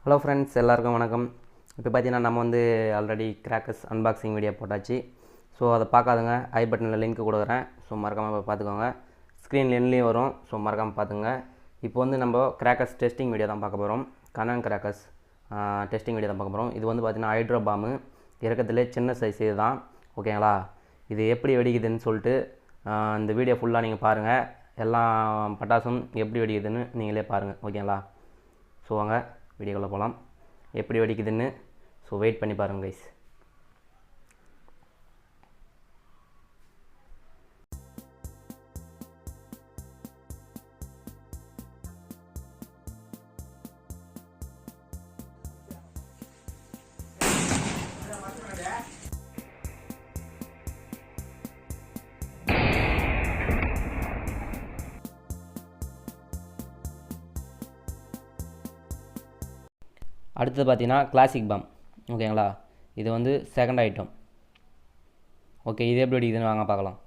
Hello friends, எல்லாருக்கும் வணக்கம். இப்போ பார்த்தீங்கன்னா நம்ம ஆல்ரெடி கிராக்கர்ஸ் அன்பாக்சிங் வீடியோ போட்டாச்சு. ஸோ அதை பார்க்காதுங்க, ஐ பட்டனில் லிங்க் கொடுக்குறேன். ஸோ மறக்காமல் பார்த்துக்கோங்க. ஸ்க்ரீன் எண்ட்லேயும் வரும். ஸோ மறக்காமல் பார்த்துங்க. இப்போ நம்ம கிராக்கர்ஸ் டெஸ்டிங் வீடியோ தான் பார்க்க போகிறோம். கனான் கிராக்கர்ஸ் டெஸ்டிங் வீடியோ தான் பார்க்க போகிறோம். இது பார்த்தீங்கன்னா ஹைட்ரோ பாம்பு இறக்கத்திலே சின்ன சைஸ் இது தான். ஓகேங்களா? இது எப்படி வெடிக்குதுன்னு சொல்லிட்டு இந்த வீடியோ ஃபுல்லாக நீங்கள் பாருங்கள். எல்லா பட்டாசும் எப்படி வெடிக்குதுன்னு நீங்களே பாருங்கள். ஓகேங்களா? ஸோ வாங்க வீடியோக்குள்ளே போகலாம். எப்படி வெடிக்குதுன்னு வெயிட் பண்ணி பாருங்கள் கைஸ். அடுத்தது பார்த்தீங்கன்னா கிளாசிக் பாம். ஓகேங்களா? இது செகண்ட் ஐட்டம். ஓகே, இது எப்படி வெடிக்குதுன்னு வாங்க பார்க்கலாம்.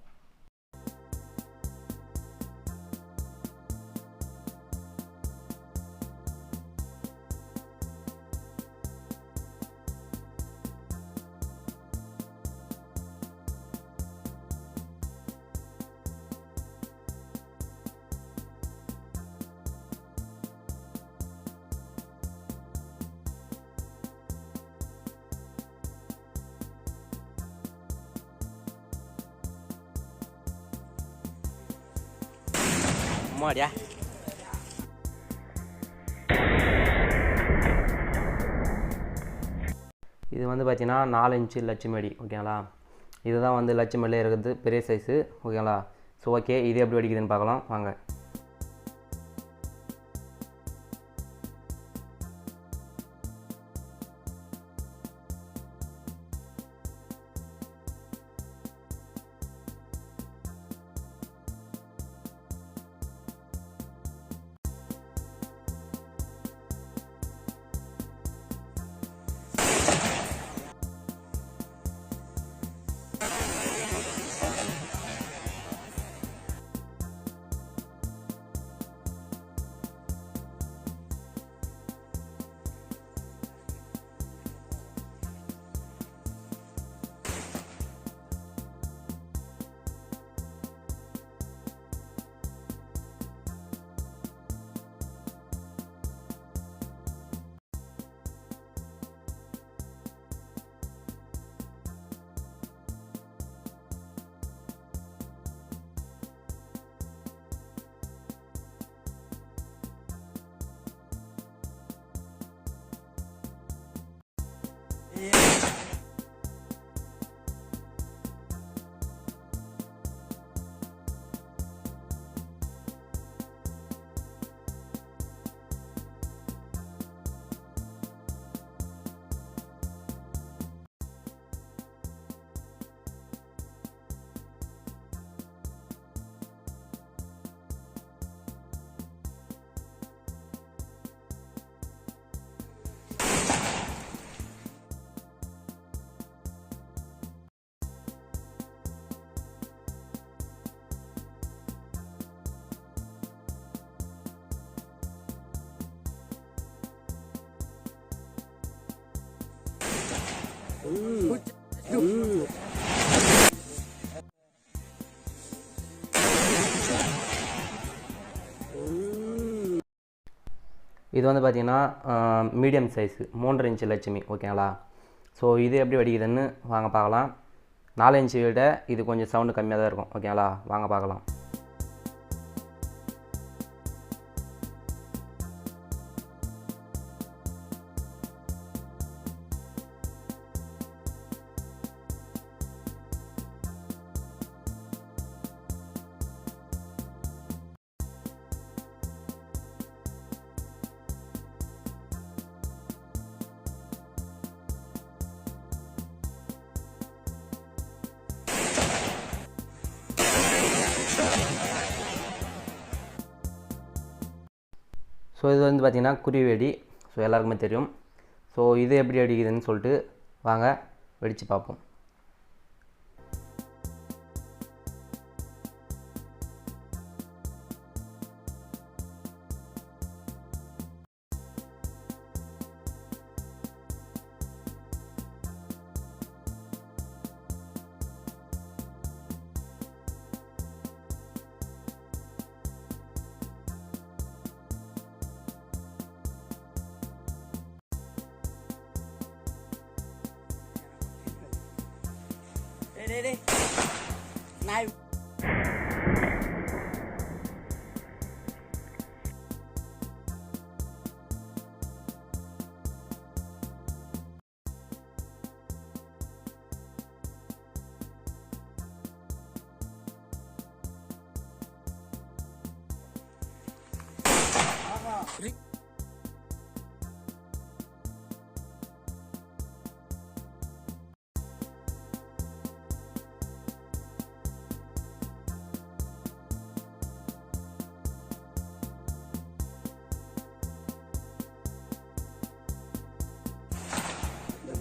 அம்மாடியா, இது பார்த்தீங்கன்னா 4 இன்ச்சு லட்சுமடி. ஓகேங்களா? இதுதான் லட்சுமடியில் இருக்குது பெரிய சைஸு. ஓகேங்களா? ஸோ ஓகே, இது எப்படி வெடிக்குதுன்னு பார்க்கலாம் வாங்க. இது பார்த்தீங்கன்னா மீடியம் சைஸு 3 இன்ச்சு லட்சுமி. ஓகேங்களா? ஸோ இது எப்படி வெடிக்குதுன்னு வாங்க பார்க்கலாம். 4 இன்ச்சு விட இது கொஞ்சம் சவுண்டு கம்மியாக தான் இருக்கும். ஓகேங்களா? வாங்க பார்க்கலாம். ஸோ இது பார்த்திங்கன்னா குருவி. ஸோ எல்லாருக்குமே தெரியும். ஸோ இது எப்படி வெடிக்குதுன்னு சொல்லிட்டு வாங்க வெடித்து பார்ப்போம். đi này.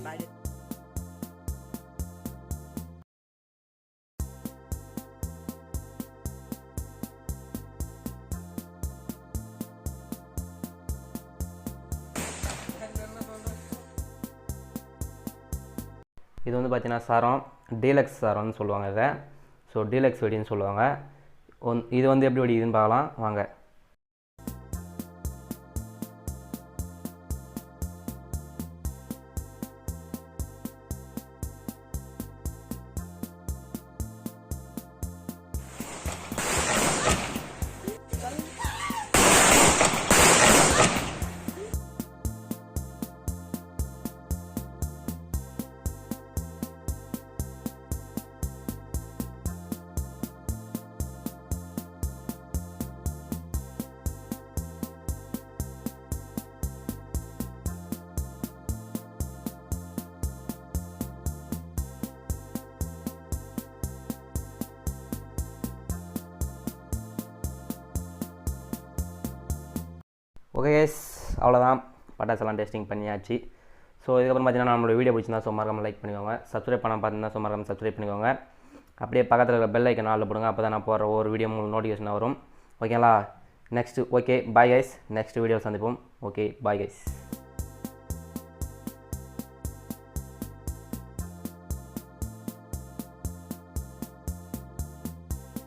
Bye đi. இது வந்து பார்த்தீங்கன்னா சாரம் டீலக்ஸ் சாரம்னு சொல்லுவாங்க இதை. ஸோ டீலக்ஸ் வெடின்னு சொல்லுவாங்க. இது வந்து எப்படி வெடிக்குதுன்னு பார்க்கலாம் வாங்க. ஓகே கைஸ், அவ்வளோதான், பட்டாசெல்லாம் டெஸ்டிங் பண்ணியாச்சு. ஸோ இதுக்கப்புறம் பார்த்தீங்கன்னா நம்மளோட வீடியோ பிடிச்சிருந்தா ஸோ மறக்காம லைக் பண்ணிக்கோங்க. சப்ஸ்கிரைப் பண்ண பார்த்தீங்கன்னா ஸோ மறக்காம சப்ஸ்கிரைப் பண்ணிக்கோங்க. அப்படியே பக்கத்தில் இருக்கிற பெல் ஐக்கன் ஆளில் போடுங்க. அப்போ தான் நான் போடுற ஒரு வீடியோ உங்களுக்கு நோட்டிஃபிகேஷன் வரும். ஓகேங்களா? Next okay bye guys, next video சந்திப்போம். Okay bye guys.